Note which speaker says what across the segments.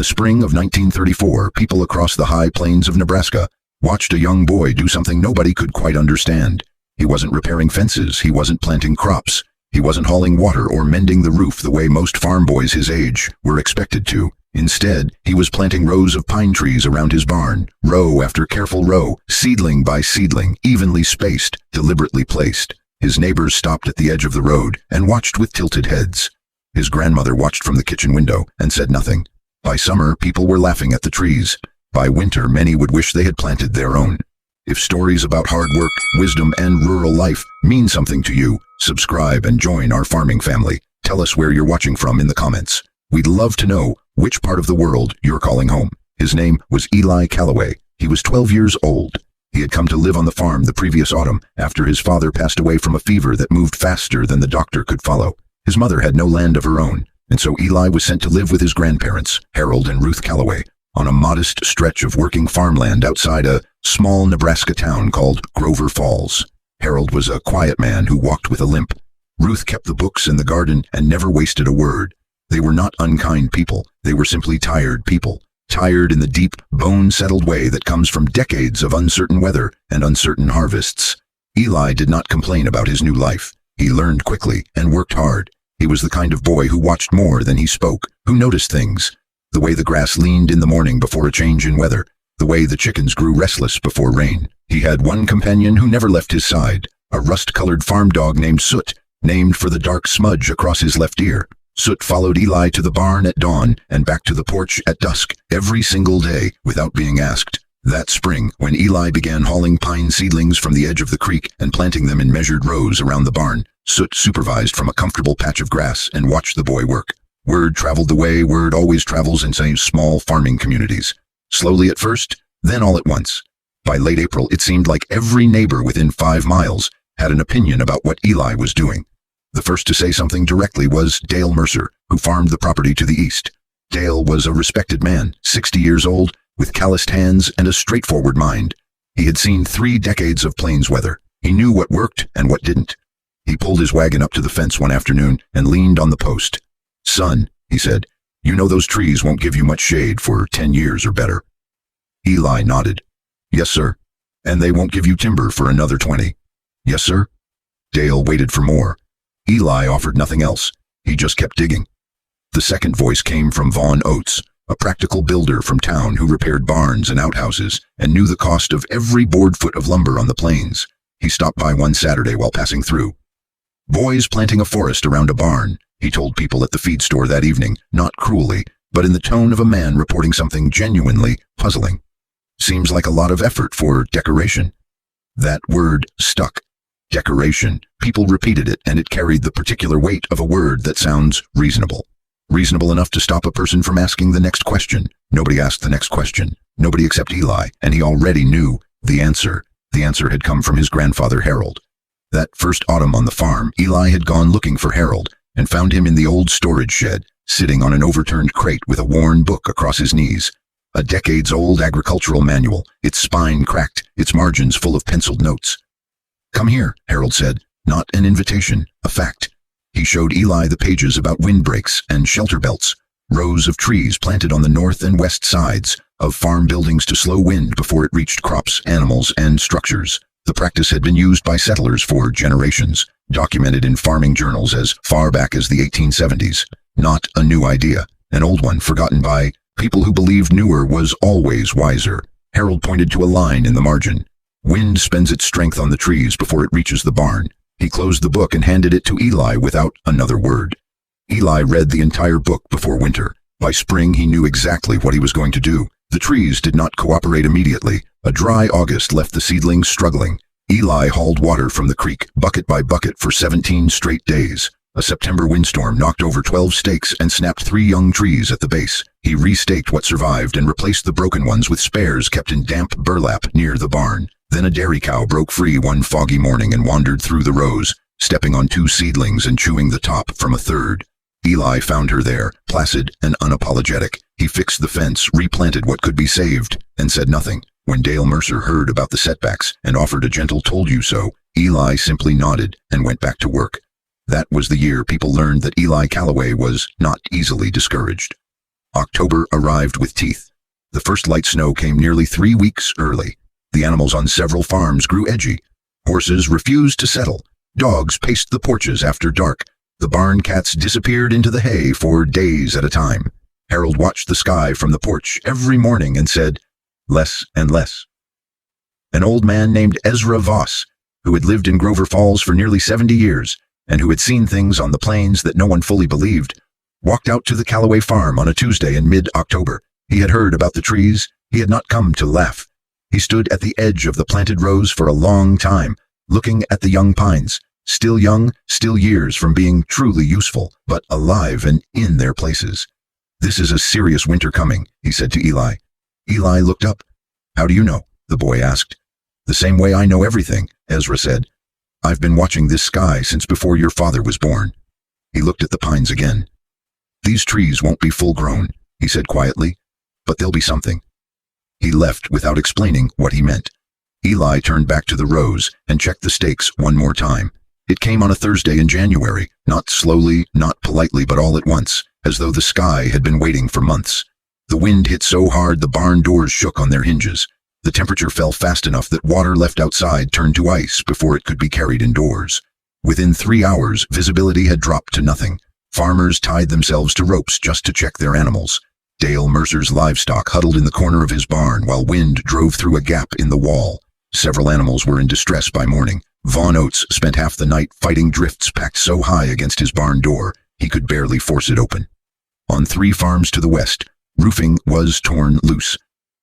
Speaker 1: the spring of 1934, people across the high plains of Nebraska watched a young boy do something nobody could quite understand. He wasn't repairing fences, he wasn't planting crops, he wasn't hauling water or mending the roof the way most farm boys his age were expected to. Instead, he was planting rows of pine trees around his barn, row after careful row, seedling by seedling, evenly spaced, deliberately placed. His neighbors stopped at the edge of the road and watched with tilted heads. His grandmother watched from the kitchen window and said nothing. By summer, people were laughing at the trees. By winter, many would wish they had planted their own. If stories about hard work, wisdom, and rural life mean something to you, subscribe and join our farming family. Tell us where you're watching from in the comments. We'd love to know which part of the world you're calling home. His name was Eli Callaway. He was 12 years old. He had come to live on the farm the previous autumn after his father passed away from a fever that moved faster than the doctor could follow. His mother had no land of her own, and so Eli was sent to live with his grandparents, Harold and Ruth Callaway, on a modest stretch of working farmland outside a small Nebraska town called Grover Falls. Harold was a quiet man who walked with a limp. Ruth kept the books in the garden and never wasted a word. They were not unkind people, they were simply tired people, tired in the deep, bone-settled way that comes from decades of uncertain weather and uncertain harvests. Eli did not complain about his new life. He learned quickly and worked hard. He was the kind of boy who watched more than he spoke, who noticed things. The way the grass leaned in the morning before a change in weather, the way the chickens grew restless before rain. He had one companion who never left his side, a rust-colored farm dog named Soot, named for the dark smudge across his left ear. Soot followed Eli to the barn at dawn and back to the porch at dusk, every single day without being asked. That spring, when Eli began hauling pine seedlings from the edge of the creek and planting them in measured rows around the barn, Soot supervised from a comfortable patch of grass and watched the boy work. Word traveled the way word always travels in some small farming communities. Slowly at first, then all at once. By late April, it seemed like every neighbor within 5 miles had an opinion about what Eli was doing. The first to say something directly was Dale Mercer, who farmed the property to the east. Dale was a respected man, 60 years old, with calloused hands and a straightforward mind. He had seen 3 decades of plains weather. He knew what worked and what didn't. He pulled his wagon up to the fence one afternoon and leaned on the post. "Son," he said, "you know those trees won't give you much shade for 10 years or better." Eli nodded. "Yes, sir." "And they won't give you timber for another 20. "Yes, sir." Dale waited for more. Eli offered nothing else. He just kept digging. The second voice came from Vaughn Oates, a practical builder from town who repaired barns and outhouses and knew the cost of every board foot of lumber on the plains. He stopped by one Saturday while passing through. "Boys planting a forest around a barn," he told people at the feed store that evening, not cruelly, but in the tone of a man reporting something genuinely puzzling. "Seems like a lot of effort for decoration." That word stuck. Decoration. People repeated it, and it carried the particular weight of a word that sounds reasonable. Reasonable enough to stop a person from asking the next question. Nobody asked the next question. Nobody except Eli, and he already knew the answer. The answer had come from his grandfather Harold. That first autumn on the farm, Eli had gone looking for Harold and found him in the old storage shed, sitting on an overturned crate with a worn book across his knees. A decades-old agricultural manual, its spine cracked, its margins full of penciled notes. "Come here," Harold said, not an invitation, a fact. He showed Eli the pages about windbreaks and shelter belts, rows of trees planted on the north and west sides of farm buildings to slow wind before it reached crops, animals, and structures. The practice had been used by settlers for generations, documented in farming journals as far back as the 1870s. Not a new idea, an old one forgotten by people who believed newer was always wiser. Harold pointed to a line in the margin. "Wind spends its strength on the trees before it reaches the barn." He closed the book and handed it to Eli without another word. Eli read the entire book before winter. By spring, he knew exactly what he was going to do. The trees did not cooperate immediately. A dry August left the seedlings struggling. Eli hauled water from the creek, bucket by bucket, for 17 straight days. A September windstorm knocked over 12 stakes and snapped 3 young trees at the base. He restaked what survived and replaced the broken ones with spares kept in damp burlap near the barn. Then a dairy cow broke free one foggy morning and wandered through the rows, stepping on 2 seedlings and chewing the top from a third. Eli found her there, placid and unapologetic. He fixed the fence, replanted what could be saved, and said nothing. When Dale Mercer heard about the setbacks and offered a gentle "told you so," Eli simply nodded and went back to work. That was the year people learned that Eli Callaway was not easily discouraged. October arrived with teeth. The first light snow came nearly 3 weeks early. The animals on several farms grew edgy. Horses refused to settle. Dogs paced the porches after dark. The barn cats disappeared into the hay for days at a time. Harold watched the sky from the porch every morning and said, "Less and less." An old man named Ezra Voss, who had lived in Grover Falls for nearly 70 years, and who had seen things on the plains that no one fully believed, walked out to the Callaway farm on a Tuesday in mid-October. He had heard about the trees. He had not come to laugh. He stood at the edge of the planted rows for a long time, looking at the young pines, still young, still years from being truly useful, but alive and in their places. "This is a serious winter coming," he said to Eli. Eli looked up. "How do you know?" the boy asked. "The same way I know everything," Ezra said. "I've been watching this sky since before your father was born." He looked at the pines again. "These trees won't be full-grown," he said quietly, "but they'll be something." He left without explaining what he meant. Eli turned back to the rows and checked the stakes one more time. It came on a Thursday in January, not slowly, not politely, but all at once, as though the sky had been waiting for months. The wind hit so hard the barn doors shook on their hinges. The temperature fell fast enough that water left outside turned to ice before it could be carried indoors. Within 3 hours, visibility had dropped to nothing. Farmers tied themselves to ropes just to check their animals. Dale Mercer's livestock huddled in the corner of his barn while wind drove through a gap in the wall. Several animals were in distress by morning. Vaughn Oates spent half the night fighting drifts packed so high against his barn door he could barely force it open. On 3 farms to the west, roofing was torn loose,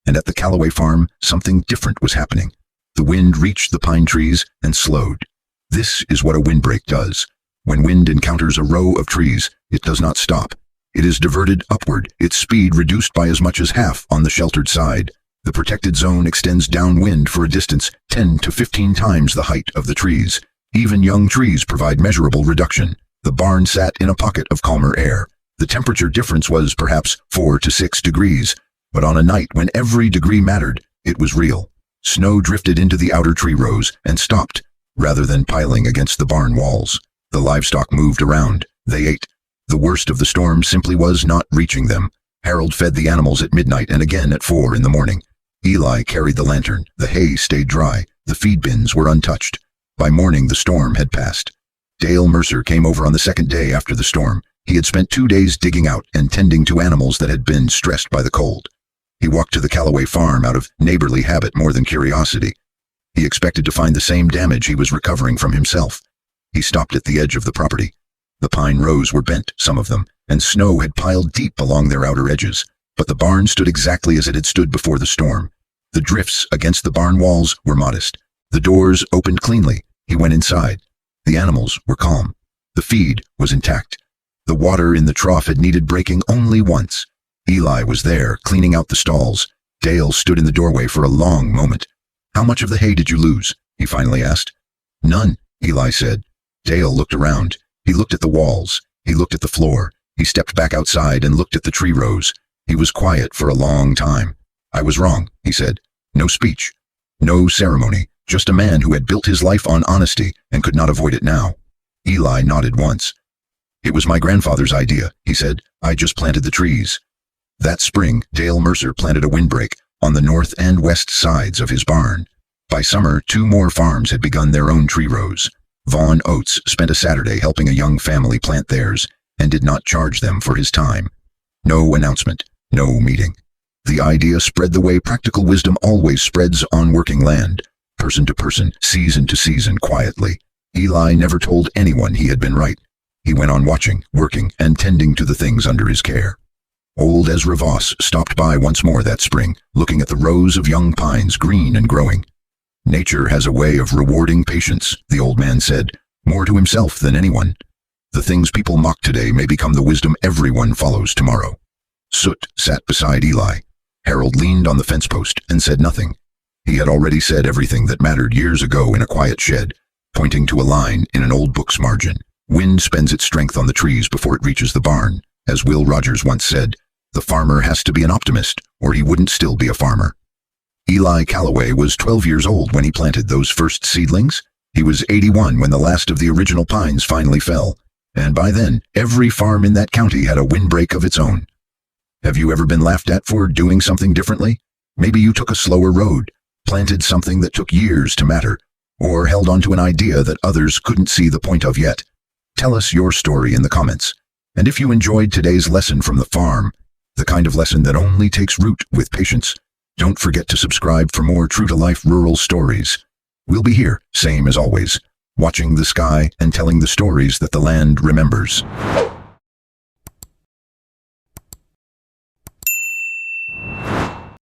Speaker 1: and at the Callaway farm, something different was happening. The wind reached the pine trees and slowed. This is what a windbreak does. When wind encounters a row of trees, it does not stop. It is diverted upward, its speed reduced by as much as half on the sheltered side. The protected zone extends downwind for a distance 10 to 15 times the height of the trees. Even young trees provide measurable reduction. The barn sat in a pocket of calmer air. The temperature difference was perhaps 4 to 6 degrees, but on a night when every degree mattered, it was real. Snow drifted into the outer tree rows and stopped, rather than piling against the barn walls. The livestock moved around. They ate. The worst of the storm simply was not reaching them. Harold fed the animals at midnight and again at 4 in the morning. Eli carried the lantern. The hay stayed dry. The feed bins were untouched. By morning, the storm had passed. Dale Mercer came over on the second day after the storm. He had spent 2 days digging out and tending to animals that had been stressed by the cold. He walked to the Callaway farm out of neighborly habit more than curiosity. He expected to find the same damage he was recovering from himself. He stopped at the edge of the property. The pine rows were bent, some of them, and snow had piled deep along their outer edges, but the barn stood exactly as it had stood before the storm. The drifts against the barn walls were modest. The doors opened cleanly. He went inside. The animals were calm. The feed was intact. The water in the trough had needed breaking only once. Eli was there, cleaning out the stalls. Dale stood in the doorway for a long moment. "How much of the hay did you lose?" he finally asked. "None," Eli said. Dale looked around. He looked at the walls. He looked at the floor. He stepped back outside and looked at the tree rows. He was quiet for a long time. "I was wrong," he said. No speech. No ceremony. Just a man who had built his life on honesty and could not avoid it now. Eli nodded once. "It was my grandfather's idea," he said. "I just planted the trees." That spring, Dale Mercer planted a windbreak on the north and west sides of his barn. By summer, 2 more farms had begun their own tree rows. Vaughn Oates spent a Saturday helping a young family plant theirs and did not charge them for his time. No announcement, no meeting. The idea spread the way practical wisdom always spreads on working land, person to person, season to season, quietly. Eli never told anyone he had been right. He went on watching, working, and tending to the things under his care. Old Ezra Voss stopped by once more that spring, looking at the rows of young pines, green and growing. "Nature has a way of rewarding patience," the old man said, more to himself than anyone. "The things people mock today may become the wisdom everyone follows tomorrow." Soot sat beside Eli. Harold leaned on the fence post and said nothing. He had already said everything that mattered years ago in a quiet shed, pointing to a line in an old book's margin. "Wind spends its strength on the trees before it reaches the barn. As Will Rogers once said, the farmer has to be an optimist, or he wouldn't still be a farmer." Eli Callaway was 12 years old when he planted those first seedlings. He was 81 when the last of the original pines finally fell, and by then, every farm in that county had a windbreak of its own. Have you ever been laughed at for doing something differently? Maybe you took a slower road, planted something that took years to matter, or held onto an idea that others couldn't see the point of yet. Tell us your story in the comments. And if you enjoyed today's lesson from the farm, the kind of lesson that only takes root with patience, don't forget to subscribe for more true-to-life rural stories. We'll be here, same as always, watching the sky and telling the stories that the land remembers.